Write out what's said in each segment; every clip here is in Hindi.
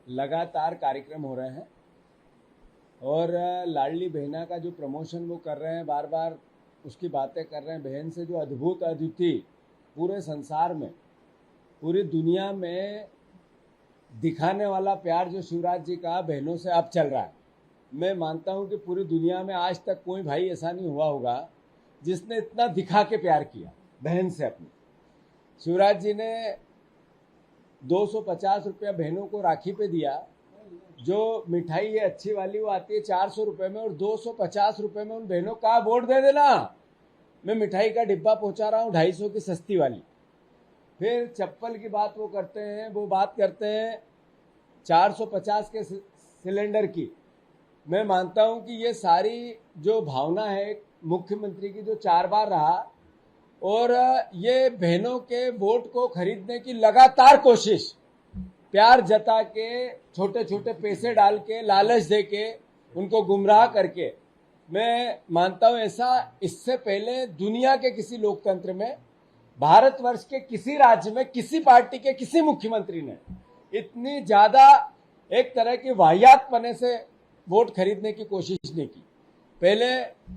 लगातार कार्यक्रम हो रहे हैं और लाडली बहना का जो प्रमोशन वो कर रहे हैं, बार बार उसकी बातें कर रहे हैं। बहन से जो अद्भुत अद्वितीय पूरे संसार में, पूरी दुनिया में दिखाने वाला प्यार जो शिवराज जी का बहनों से अब चल रहा है, मैं मानता हूं कि पूरी दुनिया में आज तक कोई भाई ऐसा नहीं हुआ होगा जिसने इतना दिखा के प्यार किया बहन से अपनी। शिवराज जी ने 250 रुपया बहनों को राखी पे दिया। जो मिठाई है अच्छी वाली वो आती है 400 रुपये में, और 250 रुपये में उन बहनों का वोट दे देना। मैं मिठाई का डिब्बा पहुंचा रहा हूँ 250 की सस्ती वाली। फिर चप्पल की बात वो करते हैं, वो बात करते हैं 450 के सिलेंडर की। मैं मानता हूं कि ये सारी जो भावना है मुख्यमंत्री की, जो 4 बार रहा, और ये बहनों के वोट को खरीदने की लगातार कोशिश, प्यार जता के, छोटे छोटे पैसे डाल के, लालच दे के, उनको गुमराह करके, मैं मानता हूं ऐसा इससे पहले दुनिया के किसी लोकतंत्र में, भारतवर्ष के किसी राज्य में, किसी पार्टी के किसी मुख्यमंत्री ने इतनी ज्यादा एक तरह की वाहियात पने से वोट खरीदने की कोशिश नहीं की। पहले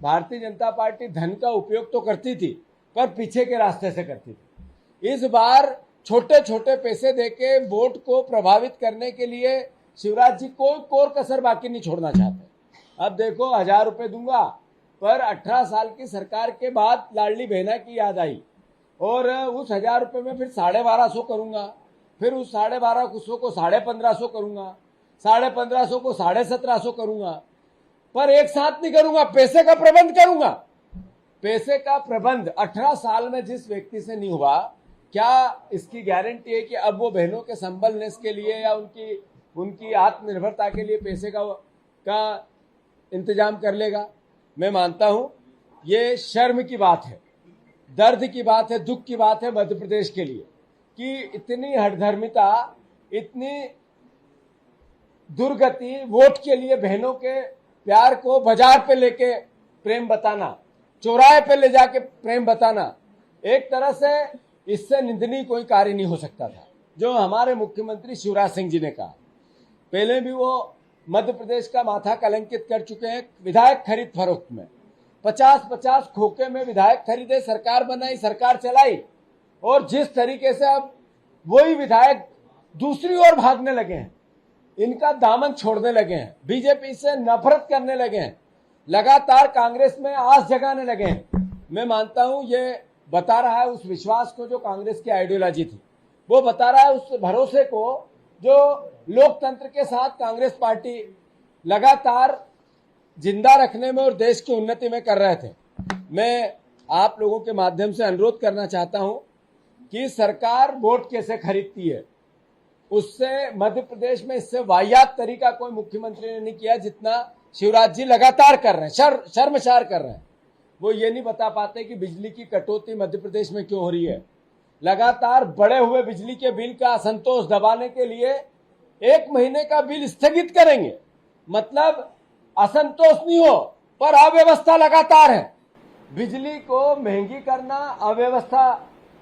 भारतीय जनता पार्टी धन का उपयोग तो करती थी, पर पीछे के रास्ते से करती थी। इस बार छोटे छोटे पैसे देके वोट को प्रभावित करने के लिए शिवराज जी कोई कोर कसर बाकी नहीं छोड़ना चाहते। अब देखो 1000 रुपये दूंगा, पर 18 साल की सरकार के बाद लाडली बहना की याद आई, और उस 1000 रुपये में फिर 1250 करूंगा, फिर उस 1250 को 1550 करूंगा, 1550 को 1750 करूंगा, पर एक साथ नहीं करूंगा, पैसे का प्रबंध करूंगा। पैसे का प्रबंध 18 साल में जिस व्यक्ति से नहीं हुआ, क्या इसकी गारंटी है कि अब वो बहनों के संबलनेस के लिए या उनकी आत्मनिर्भरता के लिए पैसे का इंतजाम कर लेगा? मैं मानता हूं ये शर्म की बात है, दर्द की बात है, दुख की बात है मध्य प्रदेश के लिए कि इतनी हठधर्मिता, इतनी दुर्गति, वोट के लिए बहनों के प्यार को बाजार पे लेके प्रेम बताना, चौराहे पे ले जाके प्रेम बताना, एक तरह से इससे निंदनीय कोई कार्य नहीं हो सकता था। जो हमारे मुख्यमंत्री शिवराज सिंह जी ने कहा, पहले भी वो मध्य प्रदेश का माथा कलंकित कर चुके हैं विधायक खरीद फरोख्त में। 50-50 खोखे में विधायक खरीदे, सरकार बनाई, सरकार चलाई, और जिस तरीके से अब वही विधायक दूसरी ओर भागने लगे हैं, इनका दामन छोड़ने लगे हैं, बीजेपी से नफरत करने लगे हैं, लगातार कांग्रेस में आस जगाने लगे हैं। मैं मानता हूं ये बता रहा है उस विश्वास को जो कांग्रेस की आइडियोलॉजी थी, वो बता रहा है उस भरोसे को जो लोकतंत्र के साथ कांग्रेस पार्टी लगातार जिंदा रखने में और देश की उन्नति में कर रहे थे। मैं आप लोगों के माध्यम से अनुरोध करना चाहता हूं कि सरकार वोट कैसे खरीदती है, उससे मध्य प्रदेश में इससे वाहियात तरीका कोई मुख्यमंत्री ने नहीं किया जितना शिवराज जी लगातार कर रहे हैं, शर्मसार कर रहे हैं। वो ये नहीं बता पाते कि बिजली की कटौती मध्य प्रदेश में क्यों हो रही है। लगातार बढ़े हुए बिजली के बिल का असंतोष दबाने के लिए 1 महीने का बिल स्थगित करेंगे, मतलब असंतोष नहीं हो, पर अव्यवस्था लगातार है। बिजली को महंगी करना, अव्यवस्था,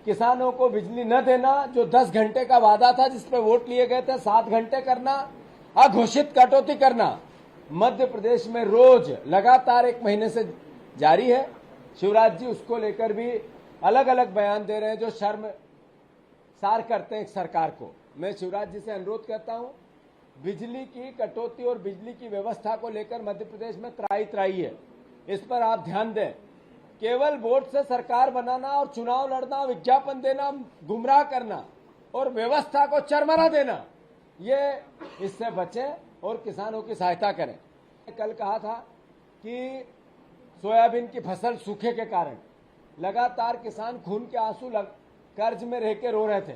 किसानों को बिजली न देना, जो 10 घंटे का वादा था जिस पे वोट लिए गए थे 7 घंटे करना, अघोषित कटौती करना, मध्य प्रदेश में रोज लगातार 1 महीने से जारी है। शिवराज जी उसको लेकर भी अलग अलग बयान दे रहे हैं जो शर्मसार करते हैं सरकार को। मैं शिवराज जी से अनुरोध करता हूं, बिजली की कटौती और बिजली की व्यवस्था को लेकर मध्य प्रदेश में त्राही है, इस पर आप ध्यान दें। केवल वोट से सरकार बनाना और चुनाव लड़ना, विज्ञापन देना, गुमराह करना और व्यवस्था को चरमरा देना, ये इससे बचें और किसानों की सहायता करें। कल कहा था कि सोयाबीन की फसल सूखे के कारण लगातार किसान खून के आंसू कर्ज में रह के रो रहे थे।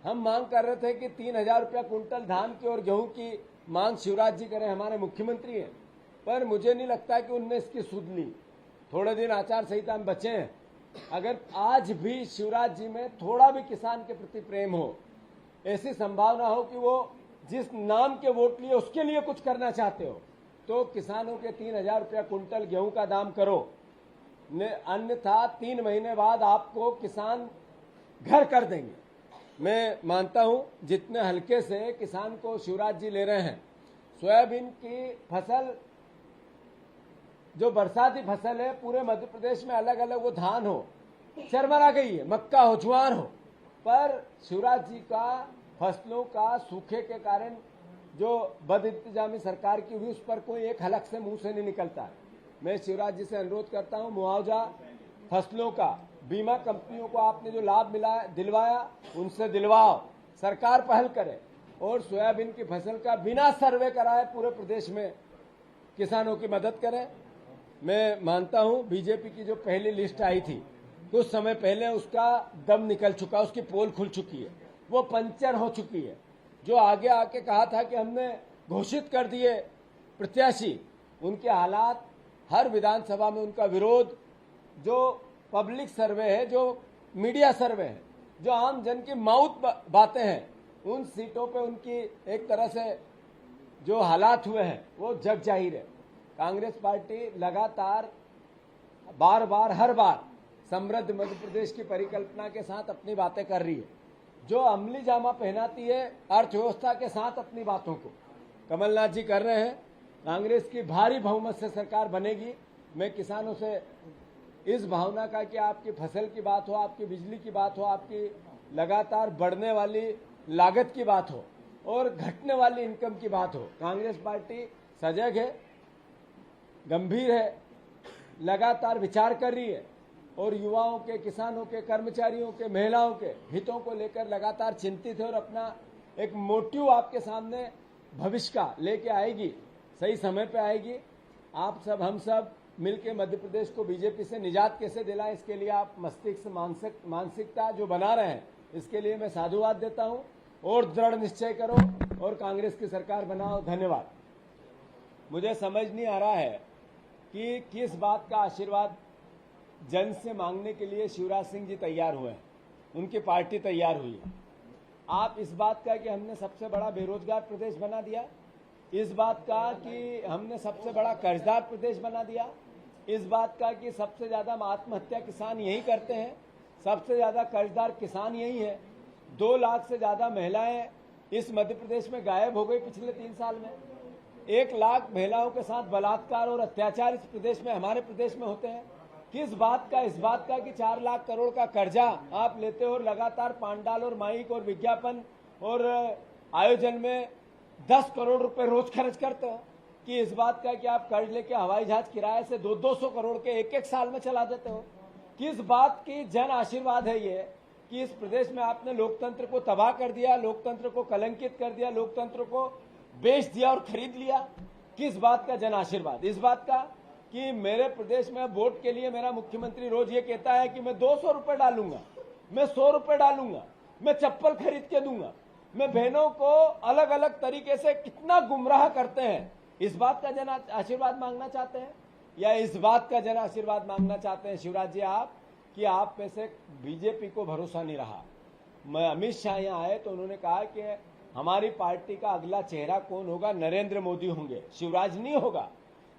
हम मांग कर रहे थे कि 3000 रुपया कुंटल धान की और गेहूं की मांग शिवराज जी करें, हमारे मुख्यमंत्री हैं, पर मुझे नहीं लगता कि उनने इसकी सुध ली। थोड़े दिन आचार संहिता में बचे हैं, अगर आज भी शिवराज जी में थोड़ा भी किसान के प्रति प्रेम हो, ऐसी संभावना हो कि वो जिस नाम के वोट लिए उसके लिए कुछ करना चाहते हो, तो किसानों के 3000 रुपया कुंटल गेहूं का दाम करो, अन्यथा 3 महीने बाद आपको किसान घर कर देंगे। मैं मानता हूं जितने हल्के से किसान को शिवराज जी ले रहे हैं, सोयाबीन की फसल जो बरसाती फसल है पूरे मध्य प्रदेश में अलग अलग, वो धान हो, चरमरा गई है, मक्का हो, ज्वार हो, पर शिवराज जी का फसलों का सूखे के कारण जो बद इंतजामी सरकार की हुई उस पर कोई एक हलक से मुंह से नहीं निकलता। मैं शिवराज जी से अनुरोध करता हूं, मुआवजा फसलों का, बीमा कंपनियों को आपने जो लाभ मिला दिलवाया उनसे दिलवाओ, सरकार पहल करे और सोयाबीन की फसल का बिना सर्वे कराए पूरे प्रदेश में किसानों की मदद करें। मैं मानता हूं बीजेपी की जो पहली लिस्ट आई थी कुछ समय पहले उसका दम निकल चुका, उसकी पोल खुल चुकी है, वो पंचर हो चुकी है। जो आगे आके कहा था कि हमने घोषित कर दिए प्रत्याशी, उनके हालात, हर विधानसभा में उनका विरोध, जो पब्लिक सर्वे है, जो मीडिया सर्वे है, जो आम जन की माउथ बातें हैं, उन सीटों पे उनकी एक तरह से जो हालात हुए हैं वो जग जाहिर है। कांग्रेस पार्टी लगातार बार बार हर बार समृद्ध मध्य प्रदेश की परिकल्पना के साथ अपनी बातें कर रही है, जो अमली जामा पहनाती है अर्थव्यवस्था के साथ अपनी बातों को। कमलनाथ जी कर रहे हैं, कांग्रेस की भारी बहुमत से सरकार बनेगी। मैं किसानों से इस भावना का कि आपकी फसल की बात हो, आपकी बिजली की बात हो, आपकी लगातार बढ़ने वाली लागत की बात हो और घटने वाली इनकम की बात हो, कांग्रेस पार्टी सजग है, गंभीर है, लगातार विचार कर रही है और युवाओं के, किसानों के, कर्मचारियों के, महिलाओं के हितों को लेकर लगातार चिंतित है और अपना एक मोटिव आपके सामने भविष्य का लेके आएगी, सही समय पे आएगी। आप सब, हम सब मिलकर मध्य प्रदेश को बीजेपी से निजात कैसे दिलाएं, इसके लिए आप मस्तिष्क मानसिकता जो बना रहे हैं, इसके लिए मैं साधुवाद देता हूं और दृढ़ निश्चय करो और कांग्रेस की सरकार बनाओ। धन्यवाद। मुझे समझ नहीं आ रहा है कि किस बात का आशीर्वाद जन से मांगने के लिए शिवराज सिंह जी तैयार हुए हैं, उनकी पार्टी तैयार हुई है। आप इस बात का कि हमने सबसे बड़ा बेरोजगार प्रदेश बना दिया, इस बात का कि हमने सबसे बड़ा कर्जदार प्रदेश बना दिया, इस बात का कि सबसे ज्यादा आत्महत्या किसान यही करते हैं, सबसे ज्यादा कर्जदार किसान यही है, 2 लाख से ज्यादा महिलाएं इस मध्य प्रदेश में गायब हो गई पिछले 3 साल में, 1 लाख महिलाओं के साथ बलात्कार और अत्याचार इस प्रदेश में, हमारे प्रदेश में होते हैं। किस बात का, इस बात का कि 4 लाख करोड़ का कर्जा आप लेते हो और लगातार पांडाल और माइक और विज्ञापन और आयोजन में 10 करोड़ रुपए रोज खर्च करते हो, कि इस बात का कि आप कर्ज लेके हवाई जहाज किराए से 200 करोड़ के एक साल में चला देते हो। किस बात की जन आशीर्वाद है ये कि इस प्रदेश में आपने लोकतंत्र को तबाह कर दिया, लोकतंत्र को कलंकित कर दिया, लोकतंत्र को बेच दिया और खरीद लिया। किस बात का जन आशीर्वाद? इस बात का कि मेरे प्रदेश में वोट के लिए मेरा मुख्यमंत्री रोज ये कहता है कि मैं 200 रुपए डालूंगा, मैं 100 रुपए डालूंगा, मैं चप्पल खरीद के दूंगा, मैं बहनों को अलग अलग तरीके से कितना गुमराह करते हैं। इस बात का जन आशीर्वाद मांगना चाहते हैं या इस बात का जन आशीर्वाद मांगना चाहते हैं शिवराज जी आप कि आप में से बीजेपी को भरोसा नहीं रहा? मैं अमित शाह यहाँ आए तो उन्होंने कहा कि हमारी पार्टी का अगला चेहरा कौन होगा? नरेंद्र मोदी होंगे, शिवराज नहीं होगा।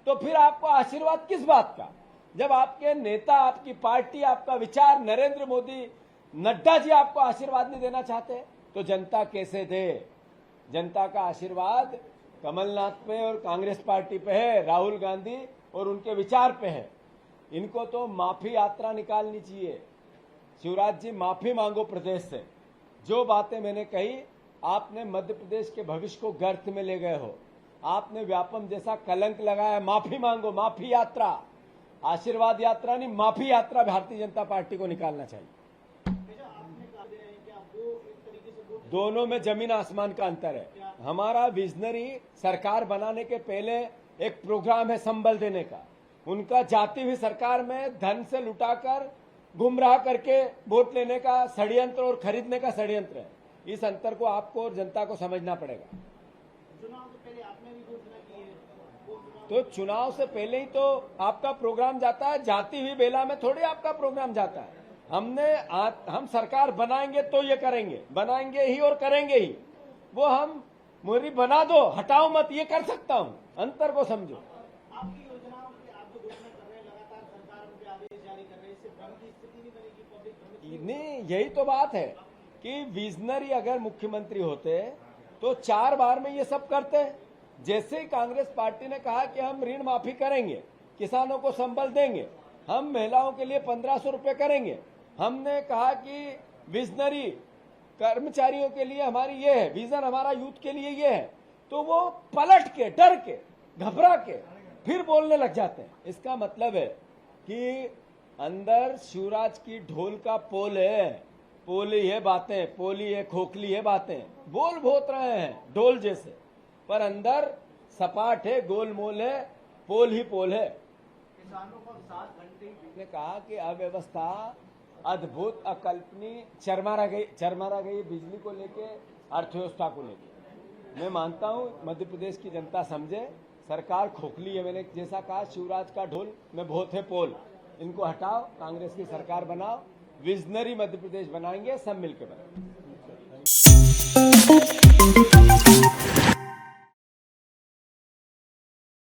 तो फिर आपको आशीर्वाद किस बात का, जब आपके नेता, आपकी पार्टी, आपका विचार नरेंद्र मोदी, नड्डा जी आपको आशीर्वाद नहीं देना चाहते तो जनता कैसे दे? जनता का आशीर्वाद कमलनाथ पे और कांग्रेस पार्टी पे है, राहुल गांधी और उनके विचार पे है। इनको तो माफी यात्रा निकालनी चाहिए। शिवराज जी माफी मांगो प्रदेश से। जो बातें मैंने कही, आपने मध्य प्रदेश के भविष्य को गर्त में ले गए हो, आपने व्यापम जैसा कलंक लगाया। माफी मांगो, माफी यात्रा, आशीर्वाद यात्रा नहीं, माफी यात्रा भारतीय जनता पार्टी को निकालना चाहिए। दोनों में जमीन आसमान का अंतर है। हमारा विजनरी सरकार बनाने के पहले एक प्रोग्राम है संबल देने का, उनका जाती हुई सरकार में धन से लुटाकर गुमराह करके वोट लेने का षड्यंत्र और खरीदने का षड्यंत्र है। इस अंतर को आपको और जनता को समझना पड़ेगा। चुनाव से पहले आपने भी घोषणा की है, तो चुनाव से पहले ही तो आपका प्रोग्राम जाता है, जाती हुई बेला में थोड़ी आपका प्रोग्राम जाता है। हम सरकार बनाएंगे तो ये करेंगे, बनाएंगे ही और करेंगे ही। वो हम मोरी बना दो, हटाओ मत, ये कर सकता हूं। अंतर को समझो। आपकी योजनाओं की आप जो घोषणा कर रहे हैं, लगातार सरकार उनके आदेश जारी कर रही है, इससे भ्रम की स्थिति नहीं बनेगी, पब्लिक भ्रमित नहीं, यही तो बात है कि विजनरी अगर मुख्यमंत्री होते तो 4 बार में ये सब करते। जैसे ही कांग्रेस पार्टी ने कहा कि हम ऋण माफी करेंगे, किसानों को संबल देंगे, हम महिलाओं के लिए 1500 रुपए करेंगे, हमने कहा कि विजनरी कर्मचारियों के लिए हमारी ये है, विजन हमारा यूथ के लिए ये है, तो वो पलट के, डर के, घबरा के फिर बोलने लग जाते हैं। इसका मतलब है कि अंदर शिवराज की ढोल का पोल है, पोली है बातें, पोली है, खोखली है बातें, बोल भोत रहे हैं ढोल जैसे, पर अंदर सपाट है, गोलमोल है, पोल ही पोल है। किसानों को 7 घंटे ने कहा कि अव्यवस्था अद्भुत, अकल्पनीय, चरमरा गई बिजली को लेके, अर्थव्यवस्था को लेके। मैं मानता हूं मध्य प्रदेश की जनता समझे, सरकार खोखली है। मैंने जैसा कहा शिवराज का ढोल में बहुत है पोल, इनको हटाओ, कांग्रेस की सरकार बनाओ, विजनरी मध्य प्रदेश बनाएंगे, सब मिलकर बनाएंगे।